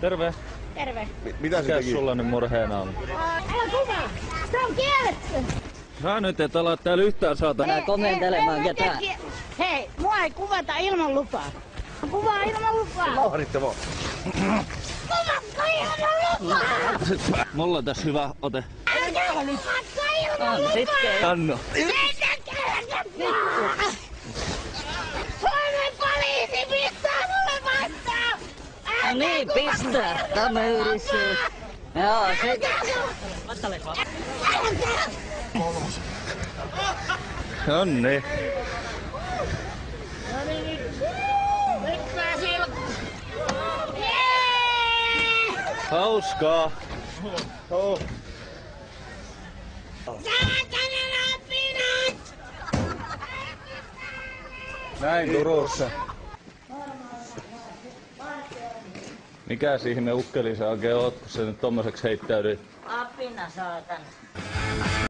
Terve. Terve. Mitä se Mikäs teki? sulla nyt murheena on? Älä kuvaa! Se on kielletty! Sä nyt et ala täällä yhtään saatana komentelemaan ketään. Hei, mua ei kuvata ilman lupaa. Kuvaa ilman lupaa. Lahditte vaan. Kuvatko ilman lupaa? Mulla on tässä hyvä ote. Älkää kuvatko ilman lupaa! Anno. Suomen poliisi pistää mulle vastaan! No niin, pistää. Tämä yrityy. Joo, se... Nonni. Hauskaa. Saatana lapinat! Näin Turussa. Mikäs ihme ukkeli sä oikein oot, kun sä nyt tommoseksi heittäydyit? Apina saatana.